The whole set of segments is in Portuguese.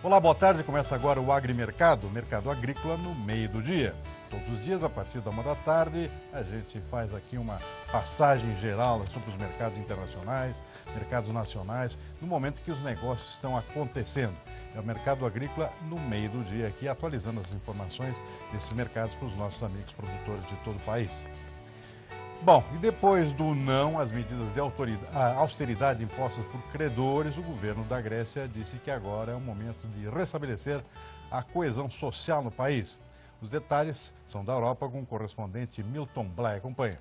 Olá, boa tarde. Começa agora o Agrimercado, mercado agrícola no meio do dia. Todos os dias, a partir da 1h, a gente faz aqui uma passagem geral sobre os mercados internacionais, mercados nacionais, no momento que os negócios estão acontecendo. É o mercado agrícola no meio do dia aqui, atualizando as informações desses mercados para os nossos amigos produtores de todo o país. Bom, e depois do não às medidas de austeridade impostas por credores, o governo da Grécia disse que agora é o momento de restabelecer a coesão social no país. Os detalhes são da Europa com o correspondente Milton Blay. Acompanha.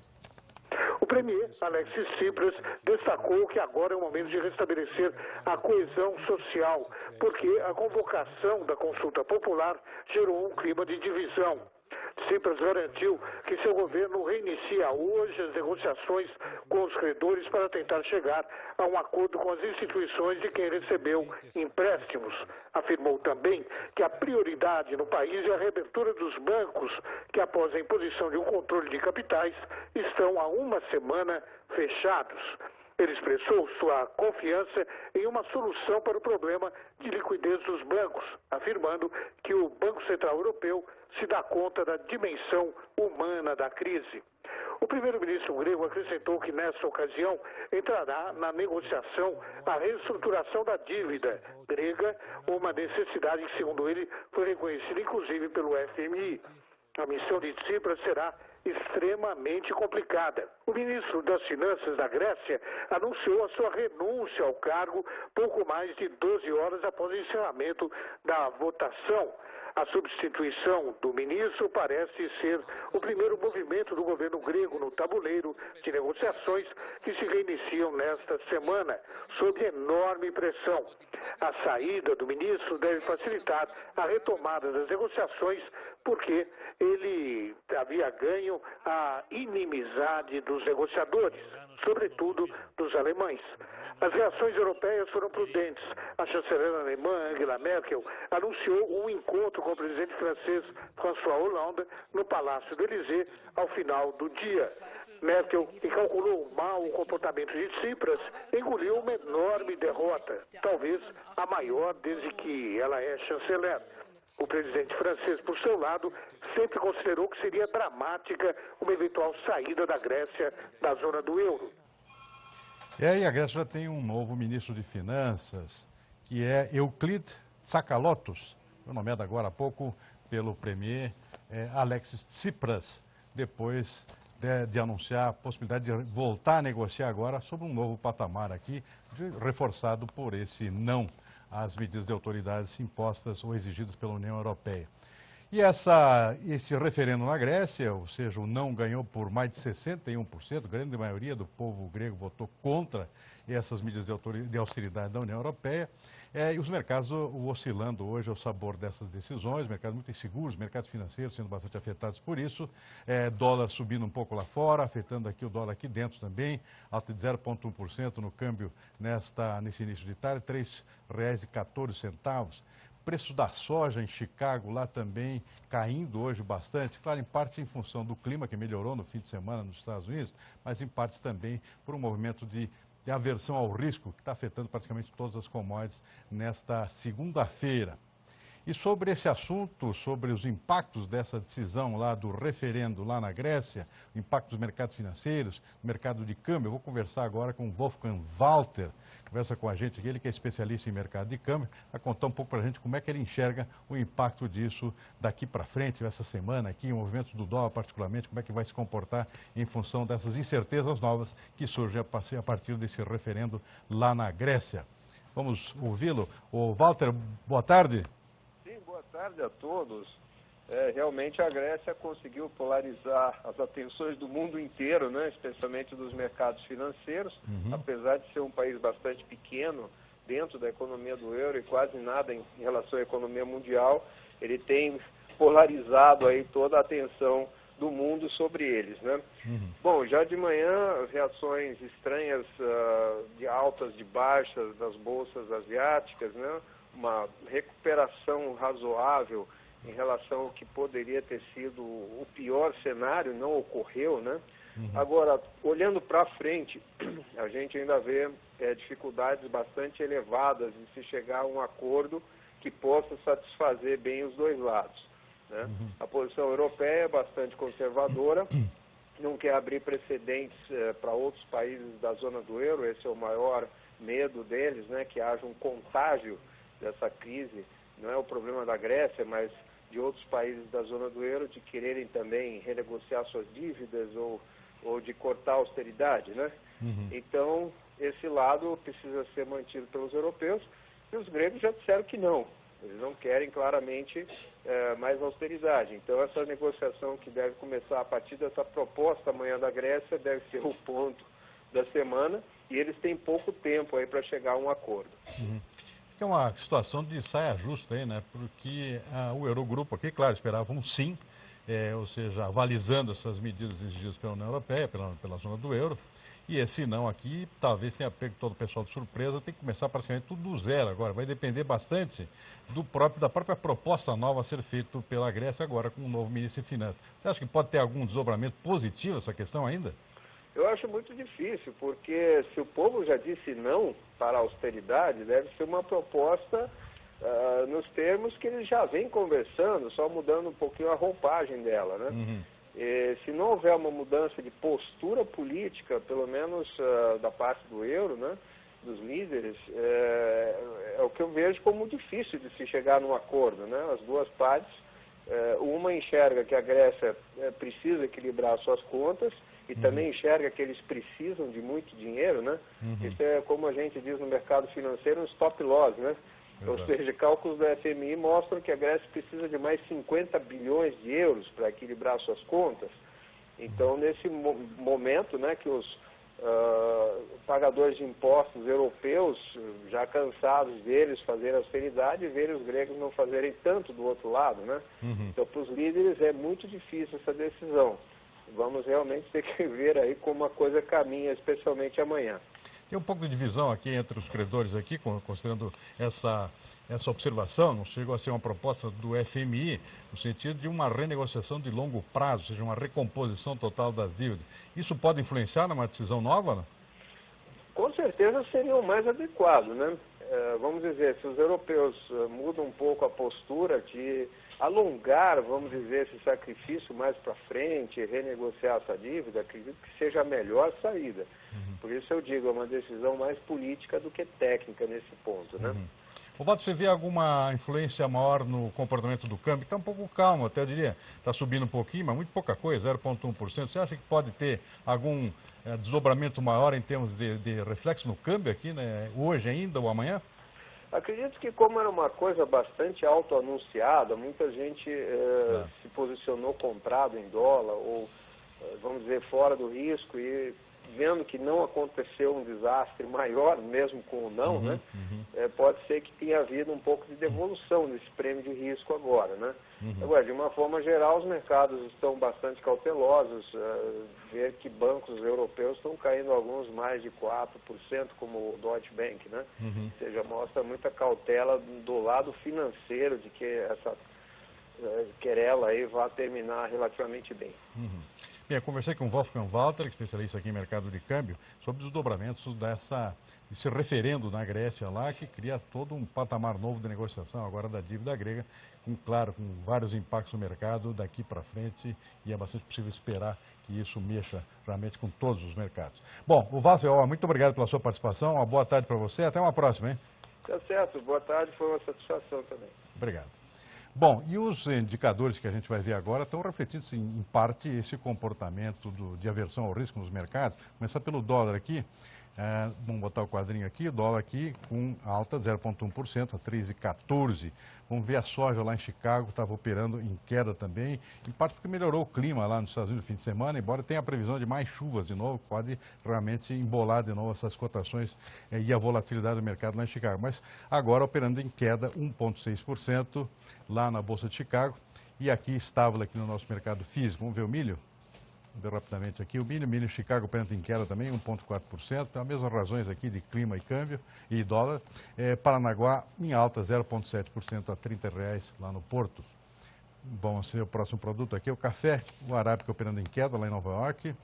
O premier Alexis Tsipras destacou que agora é o momento de restabelecer a coesão social, porque a convocação da consulta popular gerou um clima de divisão. Tsipras garantiu que seu governo reinicia hoje as negociações com os credores para tentar chegar a um acordo com as instituições de quem recebeu empréstimos. Afirmou também que a prioridade no país é a reabertura dos bancos, que após a imposição de um controle de capitais, estão há uma semana fechados. Ele expressou sua confiança em uma solução para o problema de liquidez dos bancos, afirmando que o Banco Central Europeu se dá conta da dimensão humana da crise. O primeiro-ministro grego acrescentou que, nessa ocasião, entrará na negociação a reestruturação da dívida grega, uma necessidade que, segundo ele, foi reconhecida inclusive pelo FMI. A missão de Tsipras será extremamente complicada. O ministro das Finanças da Grécia anunciou a sua renúncia ao cargo pouco mais de 12 horas após o encerramento da votação. A substituição do ministro parece ser o primeiro movimento do governo grego no tabuleiro de negociações que se reiniciam nesta semana, sob enorme pressão. A saída do ministro deve facilitar a retomada das negociações, porque ele havia ganho a inimizade dos negociadores, sobretudo dos alemães. As reações europeias foram prudentes. A chanceler alemã Angela Merkel anunciou um encontro com o presidente francês François Hollande no Palácio do Élysée ao final do dia. Merkel, que calculou mal o comportamento de Tsipras, engoliu uma enorme derrota, talvez a maior desde que ela é chanceler. O presidente francês, por seu lado, sempre considerou que seria dramática uma eventual saída da Grécia da zona do euro. E aí a Grécia já tem um novo ministro de Finanças, que é Euclide Tsakalotos, foi nomeado agora há pouco pelo premier Alexis Tsipras, depois de anunciar a possibilidade de voltar a negociar agora sobre um novo patamar aqui, reforçado por esse não às medidas de autoridades impostas ou exigidas pela União Europeia. E esse referendo na Grécia, ou seja, o não ganhou por mais de 61%, a grande maioria do povo grego votou contra essas medidas de austeridade da União Europeia, e os mercados oscilando hoje ao sabor dessas decisões, mercados muito inseguros, mercados financeiros sendo bastante afetados por isso, dólar subindo um pouco lá fora, afetando aqui o dólar aqui dentro também, alta de 0,1% no câmbio nesse início de tarde, R$ 3,14. Preço da soja em Chicago lá também caindo hoje bastante, claro, em parte em função do clima que melhorou no fim de semana nos Estados Unidos, mas em parte também por um movimento de aversão ao risco que está afetando praticamente todas as commodities nesta segunda-feira. E sobre esse assunto, sobre os impactos dessa decisão lá do referendo lá na Grécia, o impacto dos mercados financeiros, do mercado de câmbio, eu vou conversar agora com o Wolfgang Walter, conversa com a gente aqui, ele que é especialista em mercado de câmbio, vai contar um pouco para a gente como é que ele enxerga o impacto disso daqui para frente, essa semana aqui, o movimento do dólar particularmente, como é que vai se comportar em função dessas incertezas novas que surgem a partir desse referendo lá na Grécia. Vamos ouvi-lo. O Walter, boa tarde. Boa tarde a todos. Realmente a Grécia conseguiu polarizar as atenções do mundo inteiro, né, especialmente dos mercados financeiros, apesar de ser um país bastante pequeno dentro da economia do euro e quase nada em relação à economia mundial, ele tem polarizado aí toda a atenção do mundo sobre eles, né? Bom, já de manhã, reações estranhas de altas, de baixas das bolsas asiáticas, né? Uma recuperação razoável em relação ao que poderia ter sido o pior cenário, não ocorreu, né? Agora, olhando para frente, a gente ainda vê dificuldades bastante elevadas de se chegar a um acordo que possa satisfazer bem os dois lados, né? A posição europeia é bastante conservadora, não quer abrir precedentes para outros países da zona do euro, esse é o maior medo deles, né? Que haja um contágio dessa crise, não é o problema da Grécia, mas de outros países da zona do euro, de quererem também renegociar suas dívidas ou de cortar a austeridade, né? Então, esse lado precisa ser mantido pelos europeus, e os gregos já disseram que não. Eles não querem claramente mais austeridade. Então, essa negociação que deve começar a partir dessa proposta amanhã da Grécia deve ser o ponto da semana, e eles têm pouco tempo aí para chegar a um acordo. É uma situação de saia justa aí, né? Porque o Eurogrupo aqui, claro, esperava um sim, ou seja, avalizando essas medidas exigidas pela União Europeia, pela zona do euro, e esse não aqui talvez tenha pego todo o pessoal de surpresa, tem que começar praticamente tudo do zero agora, vai depender bastante da própria proposta nova a ser feita pela Grécia agora com o novo ministro de Finanças. Você acha que pode ter algum desdobramento positivo essa questão ainda? Eu acho muito difícil, porque se o povo já disse não para a austeridade, deve ser uma proposta nos termos que eles já vêm conversando, só mudando um pouquinho a roupagem dela, né? E, se não houver uma mudança de postura política, pelo menos da parte do euro, né, dos líderes, é o que eu vejo como difícil de se chegar num acordo, né? As duas partes, uma enxerga que a Grécia precisa equilibrar suas contas, e também enxerga que eles precisam de muito dinheiro, né? Isso é, como a gente diz no mercado financeiro, um stop loss, né? Ou seja, cálculos da FMI mostram que a Grécia precisa de mais 50 bilhões de euros para equilibrar suas contas. Então, nesse momento, né, que os pagadores de impostos europeus, já cansados deles fazer austeridade, verem os gregos não fazerem tanto do outro lado, né? Então, para os líderes é muito difícil essa decisão. Vamos realmente ter que ver aí como a coisa caminha, especialmente amanhã. Tem um pouco de divisão aqui entre os credores aqui, considerando essa observação, não chegou a ser uma proposta do FMI, no sentido de uma renegociação de longo prazo, ou seja, uma recomposição total das dívidas. Isso pode influenciar numa decisão nova, não? Com certeza seria o mais adequado, né? Vamos dizer, se os europeus mudam um pouco a postura de alongar, vamos dizer, esse sacrifício mais para frente, renegociar essa dívida, acredito que seja a melhor saída. Por isso eu digo, é uma decisão mais política do que técnica nesse ponto, né? O Walter, você vê alguma influência maior no comportamento do câmbio? Está um pouco calmo, até eu diria, está subindo um pouquinho, mas muito pouca coisa, 0,1%. Você acha que pode ter algum desdobramento maior em termos de reflexo no câmbio aqui, né, hoje ainda ou amanhã? Acredito que, como era uma coisa bastante autoanunciada, muita gente se posicionou comprado em dólar ou, vamos dizer, fora do risco, e vendo que não aconteceu um desastre maior, mesmo com o não, né? Pode ser que tenha havido um pouco de devolução desse prêmio de risco agora, né? Agora, de uma forma geral, os mercados estão bastante cautelosos, ver que bancos europeus estão caindo alguns mais de 4%, como o Deutsche Bank, né? Ou seja, mostra muita cautela do lado financeiro de que essa querela aí vai terminar relativamente bem. Bem, eu conversei com o Wolfgang Walter, especialista aqui em mercado de câmbio, sobre os desdobramentos desse referendo na Grécia lá, que cria todo um patamar novo de negociação agora da dívida grega, com vários impactos no mercado daqui para frente, e é bastante possível esperar que isso mexa realmente com todos os mercados. Bom, o Walter, muito obrigado pela sua participação, uma boa tarde para você, até uma próxima, hein? Tá certo, boa tarde, foi uma satisfação também. Obrigado. Bom, e os indicadores que a gente vai ver agora estão refletindo, em parte, esse comportamento de aversão ao risco nos mercados. Começar pelo dólar aqui. Vamos botar o quadrinho aqui, o dólar aqui com alta 0,1%, a 3,14. Vamos ver a soja lá em Chicago, estava operando em queda também, em parte porque melhorou o clima lá nos Estados Unidos no fim de semana, embora tenha a previsão de mais chuvas de novo, pode realmente embolar de novo essas cotações e a volatilidade do mercado lá em Chicago. Mas agora operando em queda 1,6% lá na Bolsa de Chicago, e aqui estável aqui no nosso mercado físico. Vamos ver o milho? Vou ver rapidamente aqui. O milho Chicago operando em queda também, 1,4%, pelas mesmas razões aqui de clima e câmbio e dólar. Paranaguá em alta, 0,7% a R$30 lá no Porto. Vamos ser o próximo produto aqui, o café, o arábica operando em queda lá em Nova York.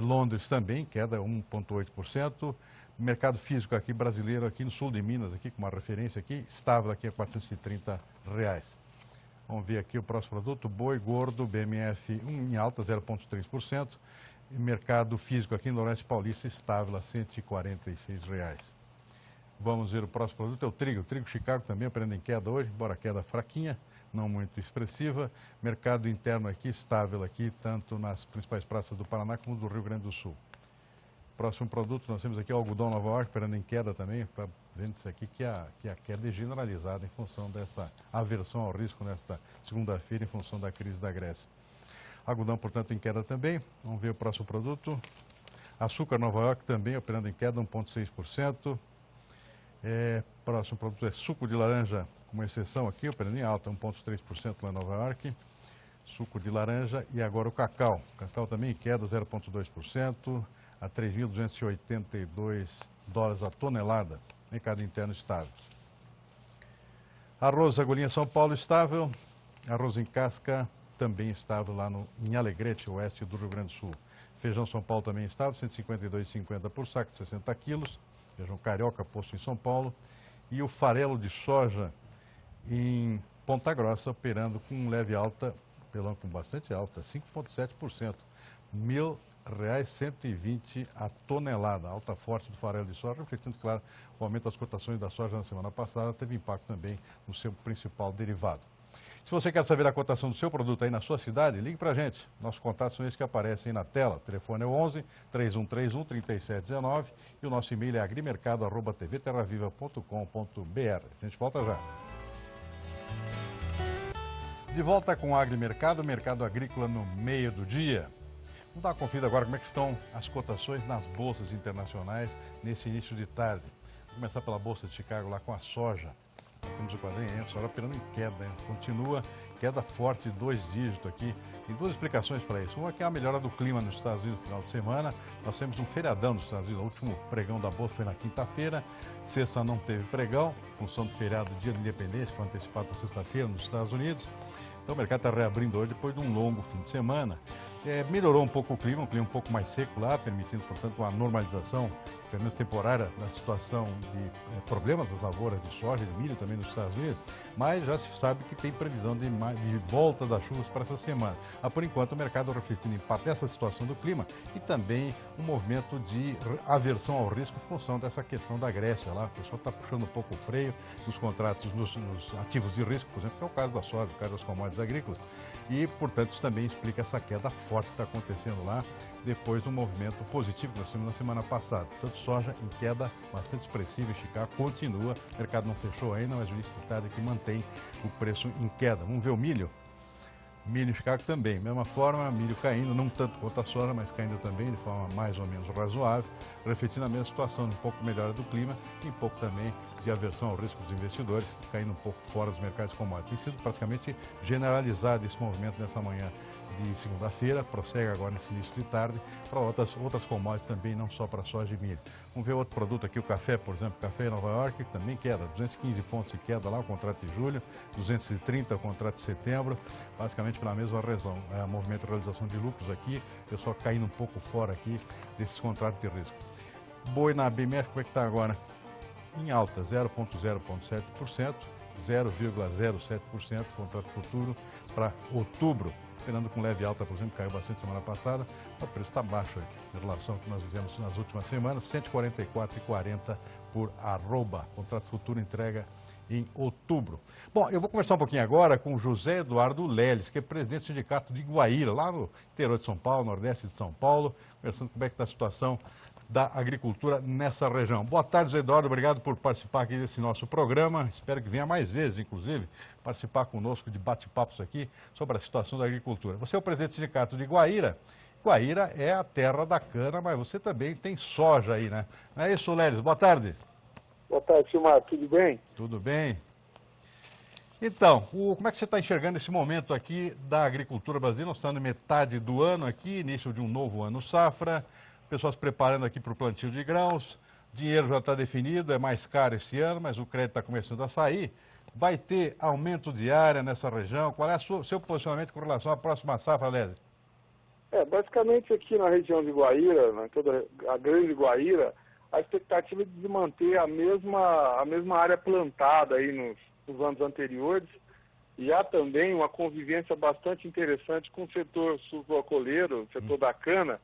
Londres também, queda 1,8%. O mercado físico aqui brasileiro, aqui no sul de Minas, aqui com uma referência aqui, estável aqui a R$430. Vamos ver aqui o próximo produto, boi gordo, BMF em alta, 0,3%. Mercado físico aqui no Noroeste Paulista, estável a R$146. Vamos ver o próximo produto, é o trigo. O trigo Chicago também operando em queda hoje, embora queda fraquinha, não muito expressiva. Mercado interno aqui, estável aqui, tanto nas principais praças do Paraná como do Rio Grande do Sul. Próximo produto, nós temos aqui o algodão Nova York, operando em queda também, vendo-se aqui que a queda é generalizada em função dessa aversão ao risco nesta segunda-feira, em função da crise da Grécia. Algodão, portanto, em queda também. Vamos ver o próximo produto. Açúcar Nova York também operando em queda, 1,6%. Próximo produto é suco de laranja, com uma exceção aqui, operando em alta, 1,3% lá em Nova York. Suco de laranja e agora o cacau. Cacau também em queda, 0,2%. A $3.282 a tonelada, mercado interno estável. Arroz Agulhinha São Paulo estável, arroz em casca também estável lá em Alegrete, oeste do Rio Grande do Sul. Feijão São Paulo também estável, R$ 152,50 por saco de 60 quilos, feijão carioca posto em São Paulo. E o farelo de soja em Ponta Grossa operando com leve alta, com bastante alta, 5,7%, R$1.120 a tonelada, alta forte do farelo de soja, refletindo, claro, o aumento das cotações da soja na semana passada teve impacto também no seu principal derivado. Se você quer saber a cotação do seu produto aí na sua cidade, ligue para a gente. Nossos contatos são esses que aparecem aí na tela. O telefone é o 11-3131-3719 e o nosso e-mail é agrimercado@tvterraviva.com.br. A gente volta já. De volta com o Agrimercado, mercado agrícola no meio do dia. Vamos dar uma conferida agora como é que estão as cotações nas bolsas internacionais nesse início de tarde. Vou começar pela Bolsa de Chicago lá com a soja. Temos o quadrinho, a soja operando em queda, hein? Continua queda forte, 2 dígitos aqui. Tem 2 explicações para isso. Uma que é a melhora do clima nos Estados Unidos no final de semana. Nós temos um feriadão nos Estados Unidos. O último pregão da Bolsa foi na quinta-feira. Sexta não teve pregão, em função do feriado do Dia da Independência, que foi antecipado para sexta-feira nos Estados Unidos. Então o mercado está reabrindo hoje depois de um longo fim de semana. Melhorou um pouco o clima, um clima um pouco mais seco lá, permitindo, portanto, uma normalização, pelo menos temporária, da situação de problemas das lavouras de soja e de milho também nos Estados Unidos, mas já se sabe que tem previsão de volta das chuvas para essa semana. Por enquanto, o mercado refletindo em parte essa situação do clima e também um movimento de aversão ao risco em função dessa questão da Grécia lá. O pessoal está puxando um pouco o freio nos contratos, nos ativos de risco, por exemplo, que é o caso da soja, o caso das commodities agrícolas, e, portanto, isso também explica essa queda forte que está acontecendo lá, depois do movimento positivo que nós tivemos na semana passada. Portanto, soja em queda bastante expressiva em Chicago, continua, o mercado não fechou ainda, mas o início de tarde que mantém o preço em queda. Vamos ver o milho. Milho em Chicago também, mesma forma, milho caindo, não tanto quanto a soja, mas caindo também de forma mais ou menos razoável, refletindo a mesma situação, um pouco melhora do clima e um pouco também de aversão ao risco dos investidores, caindo um pouco fora dos mercados de commodities. Tem sido praticamente generalizado esse movimento nessa manhã de segunda-feira, prossegue agora nesse início de tarde, para outras commodities também, não só para soja e milho. Vamos ver outro produto aqui, o café, por exemplo, café em Nova York, também queda, 215 pontos de queda lá, o contrato de julho, 230 o contrato de setembro, basicamente pela mesma razão, movimento de realização de lucros aqui, o pessoal caindo um pouco fora aqui desses contratos de risco. Boi na BMF, como é que está agora? Em alta, 0,07%, 0,07% contrato futuro para outubro, esperando com leve alta, por exemplo, caiu bastante semana passada, o preço está baixo aqui, em relação ao que nós vivemos nas últimas semanas, 144,40 por arroba, contrato futuro entrega em outubro. Bom, eu vou conversar um pouquinho agora com o José Eduardo Leles, que é presidente do sindicato de Guaíra, lá no interior de São Paulo, nordeste de São Paulo, conversando como é que está a situação da agricultura nessa região. Boa tarde, José Eduardo, obrigado por participar aqui desse nosso programa, espero que venha mais vezes, inclusive, participar conosco de bate-papos aqui sobre a situação da agricultura. Você é o presidente do sindicato de Guaíra. Guaíra é a terra da cana, mas você também tem soja aí, né? Não é isso, Leles? Boa tarde. Boa tarde, Silmar. Tudo bem? Tudo bem. Então, como é que você está enxergando esse momento aqui da agricultura brasileira? Nós estamos na metade do ano aqui, início de um novo ano safra, pessoal se preparando aqui para o plantio de grãos, dinheiro já está definido, é mais caro esse ano, mas o crédito está começando a sair. Vai ter aumento de área nessa região? Qual é o seu posicionamento com relação à próxima safra, Lélia? Basicamente aqui na região de Guaíra, toda a grande Guaíra, a expectativa de manter a mesma área plantada aí nos anos anteriores. E há também uma convivência bastante interessante com o setor sucroalcooleiro, o setor da cana,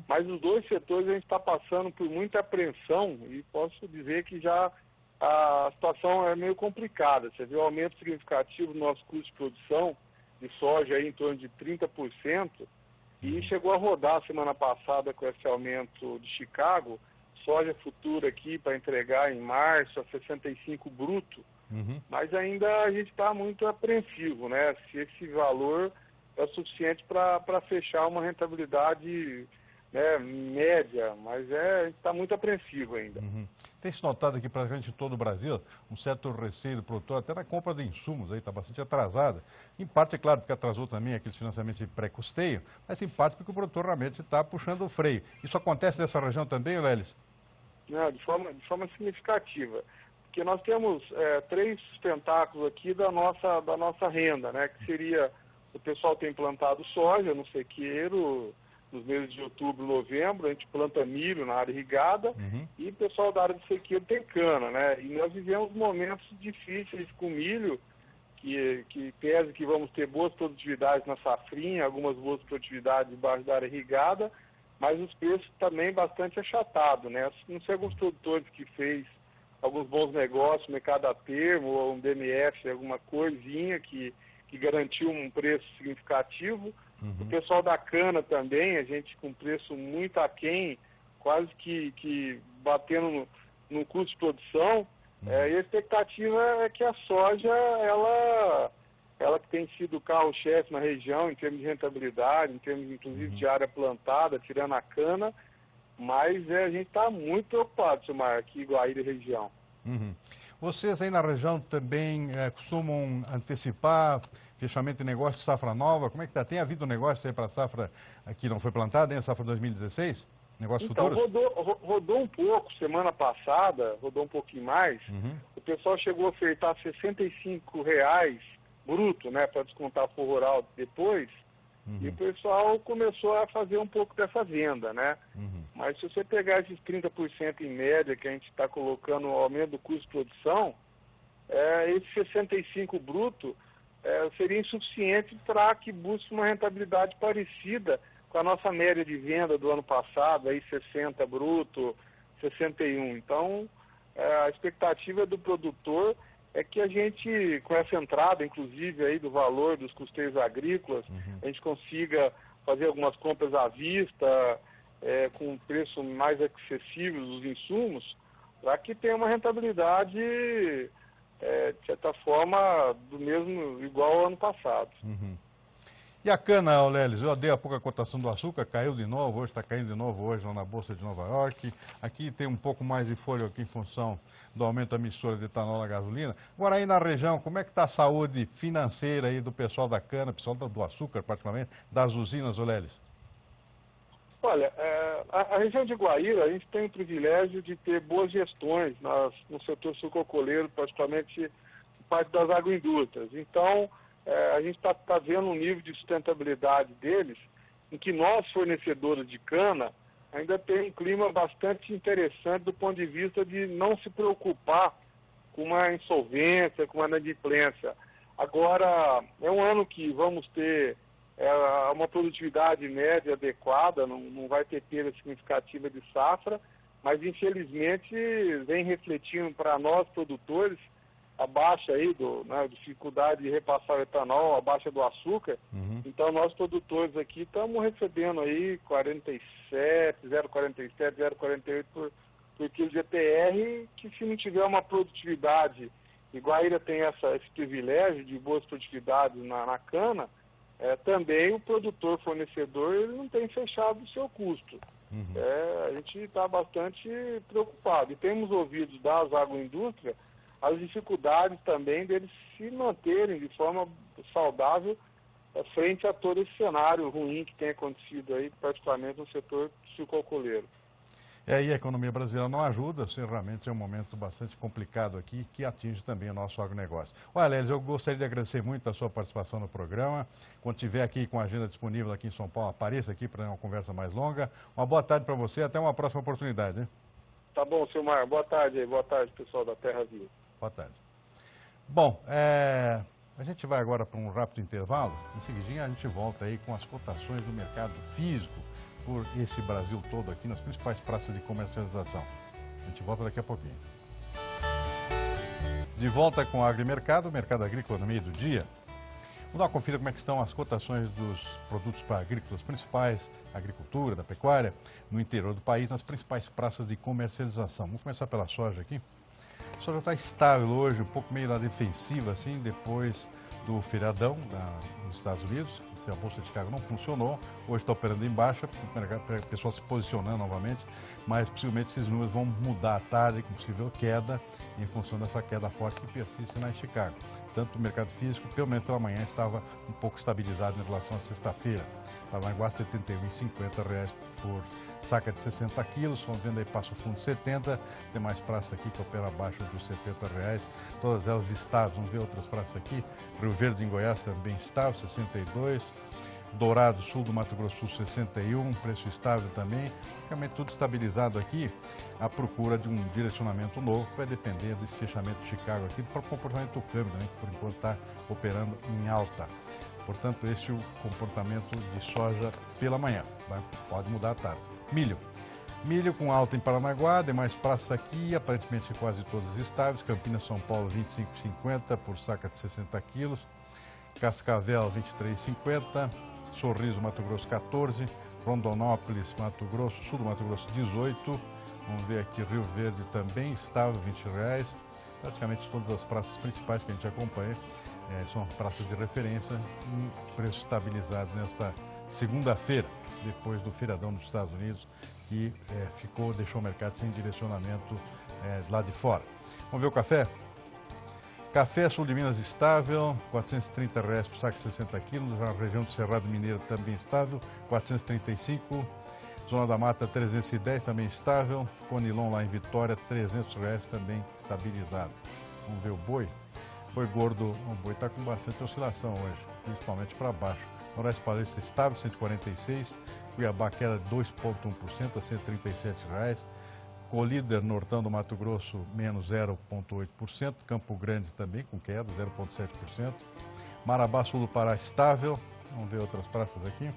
mas os dois setores a gente está passando por muita apreensão e posso dizer que já a situação é meio complicada. Você vê um aumento significativo no nosso custo de produção de soja aí em torno de 30%, e chegou a rodar semana passada com esse aumento de Chicago, soja futura aqui para entregar em março a 65 bruto, mas ainda a gente está muito apreensivo, né? Se esse valor é suficiente para fechar uma rentabilidade, né, média, mas a gente está muito apreensivo ainda. Tem-se notado aqui praticamente em todo o Brasil um certo receio do produtor, até na compra de insumos, aí está bastante atrasada. Em parte, é claro, porque atrasou também aqueles financiamentos de pré-custeio, mas em parte porque o produtor realmente está puxando o freio. Isso acontece nessa região também, Lelis? Não, de forma significativa. Porque nós temos 3 sustentáculos aqui da nossa renda, né? Que seria, o pessoal tem plantado soja no sequeiro, nos meses de outubro e novembro, a gente planta milho na área irrigada, e o pessoal da área de sequeiro tem cana, né? E nós vivemos momentos difíceis com milho, que pese que vamos ter boas produtividades na safrinha, algumas boas produtividades debaixo da área irrigada, mas os preços também bastante achatados, né? Não sei alguns produtores que fez alguns bons negócios, mercado a termo, ou um DMF, alguma coisinha que garantiu um preço significativo. O pessoal da cana também, a gente com preço muito aquém, quase que batendo no custo de produção. E a expectativa é que a soja, ela que tem sido o carro-chefe na região em termos de rentabilidade, em termos inclusive de área plantada, tirando a cana, mas a gente está muito preocupado, Silmar, aqui em Guaíra e região. Vocês aí na região também costumam antecipar fechamento de negócio de safra nova? Como é que está? Tem havido negócio aí para a safra que não foi plantada, hein? A safra 2016? Negócios futuros? Rodou um pouco semana passada, rodou um pouquinho mais. O pessoal chegou a ofertar R$65 bruto, né, para descontar for rural depois. E o pessoal começou a fazer um pouco dessa venda, né? Mas se você pegar esses 30% em média que a gente está colocando no aumento do custo de produção, esse 65 bruto seria insuficiente para que busque uma rentabilidade parecida com a nossa média de venda do ano passado, aí 60 bruto, 61. Então, a expectativa do produtor é que a gente, com essa entrada, inclusive, aí do valor dos custeios agrícolas, a gente consiga fazer algumas compras à vista, com um preço mais acessível dos insumos, para que tenha uma rentabilidade, de certa forma, igual ao ano passado. E a cana, Lelis? Eu dei há pouco a cotação do açúcar, caiu de novo, hoje está caindo de novo hoje lá na Bolsa de Nova York. Aqui tem um pouco mais de folha aqui em função do aumento da mistura de etanol na gasolina. Agora aí na região, como é que está a saúde financeira aí do pessoal da cana, pessoal do açúcar particularmente, das usinas, Lelis? Olha, a região de Guaíra, a gente tem o privilégio de ter boas gestões no setor sucroalcooleiro, particularmente parte das agroindústrias. Então, a gente está vendo um nível de sustentabilidade deles, em que nós, fornecedores de cana, ainda tem um clima bastante interessante do ponto de vista de não se preocupar com uma insolvência, com uma inadimplência. Agora, é um ano que vamos ter uma produtividade média adequada, não vai ter perda significativa de safra, mas infelizmente vem refletindo para nós, produtores, a baixa aí a dificuldade de repassar o etanol, a baixa do açúcar. Então nós produtores aqui estamos recebendo aí 0,47, 0,48 por quilo de ETR, que se não tiver uma produtividade, e Guaíra tem esse privilégio de boas produtividades na cana, também o produtor fornecedor ele não tem fechado o seu custo. A gente está bastante preocupado. E temos ouvido das agroindústrias as dificuldades também deles se manterem de forma saudável frente a todo esse cenário ruim que tem acontecido aí, particularmente no setor sucroalcooleiro. E a economia brasileira não ajuda, realmente é um momento bastante complicado aqui, que atinge também o nosso agronegócio. Olha, Lelis, eu gostaria de agradecer muito a sua participação no programa. Quando estiver aqui com a agenda disponível aqui em São Paulo, apareça aqui para uma conversa mais longa. Uma boa tarde para você, até uma próxima oportunidade, hein? Tá bom, Silmar. Boa tarde aí. Boa tarde, pessoal da Terra Viva. Boa tarde. Bom, a gente vai agora para um rápido intervalo. Em seguidinha a gente volta aí com as cotações do mercado físico por esse Brasil todo aqui nas principais praças de comercialização. A gente volta daqui a pouquinho. De volta com o Agrimercado, mercado agrícola no meio do dia. Vamos dar uma conferida como é que estão as cotações dos produtos para agrícolas principais, agricultura, da pecuária, no interior do país, nas principais praças de comercialização. Vamos começar pela soja aqui. A soja está estável hoje, um pouco meio na defensiva, assim, depois do feriadão nos Estados Unidos. A Bolsa de Chicago não funcionou, hoje está operando em baixa, o pessoal se posicionando novamente, mas possivelmente esses números vão mudar à tarde, com possível queda, em função dessa queda forte que persiste lá em Chicago. Tanto o mercado físico, pelo menos pela manhã, estava um pouco estabilizado em relação à sexta-feira. Estava em quase R$ 71,50 por saca de 60 quilos, estamos vendo aí Passo Fundo 70, tem mais praça aqui que opera abaixo dos R$ 70, todas elas estáveis, vamos ver outras praças aqui, Rio Verde em Goiás também estável, 62, Dourado, sul do Mato Grosso, 61, preço estável também, praticamente tudo estabilizado aqui, à procura de um direcionamento novo, que vai depender desse fechamento de Chicago aqui, para o comportamento do câmbio, né, que por enquanto está operando em alta. Portanto, esse é o comportamento de soja pela manhã, pode mudar à tarde. Milho. Milho com alta em Paranaguá, demais praças aqui, aparentemente quase todas estáveis. Campinas, São Paulo, 25,50 por saca de 60 quilos. Cascavel, 23,50. Sorriso, Mato Grosso, 14. Rondonópolis, Mato Grosso, sul do Mato Grosso, 18. Vamos ver aqui Rio Verde também, estável, R$ 20. Praticamente todas as praças principais que a gente acompanha são praças de referência em preços estabilizados nessa segunda-feira, depois do feriadão nos Estados Unidos, que deixou o mercado sem direcionamento lá de fora. Vamos ver o café? Café sul de Minas estável, R$ 430 por saco de 60 quilos. Na região do Cerrado Mineiro também estável, 435. Zona da Mata 310 também estável. Conilon lá em Vitória, R$ 300 também estabilizado. Vamos ver o boi. Boi gordo, o boi está com bastante oscilação hoje, principalmente para baixo. Noroeste Paulista estável, 146. Cuiabá queda 2,1% a R$ 137. Colíder Nortão do Mato Grosso, menos 0,8%. Campo Grande também com queda, 0,7%. Marabá, sul do Pará, estável. Vamos ver outras praças aqui.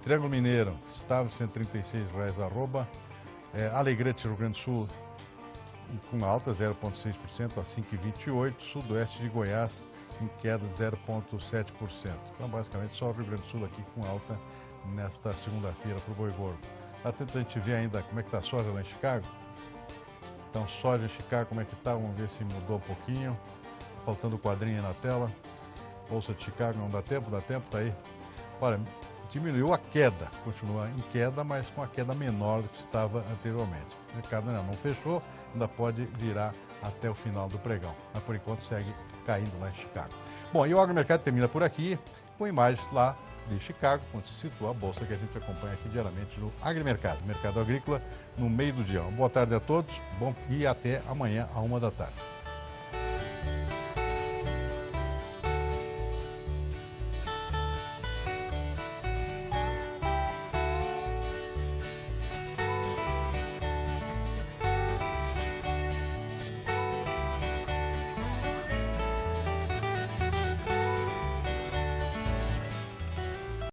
Triângulo Mineiro, estável, R$ 136 arroba. Alegrete, Rio Grande do Sul, com alta, 0,6% a 5,28%. Sudoeste de Goiás, em queda de 0,7%. Então, basicamente, só o Rio Grande do Sul aqui com alta nesta segunda-feira para o boi gordo. Atento a gente ver ainda como é que está a soja lá em Chicago. Então, soja em Chicago, como é que está? Vamos ver se mudou um pouquinho. Faltando o quadrinho aí na tela. Bolsa de Chicago, não dá tempo, tá aí. Olha, diminuiu a queda, continua em queda, mas com a queda menor do que estava anteriormente. O mercado não fechou, ainda pode virar até o final do pregão, mas por enquanto segue caindo lá em Chicago. Bom, e o agromercado termina por aqui, com imagens lá de Chicago, onde se situa a bolsa que a gente acompanha aqui diariamente no Agrimercado, mercado agrícola, no meio do dia. Uma boa tarde a todos, bom, e até amanhã, à 1 da tarde.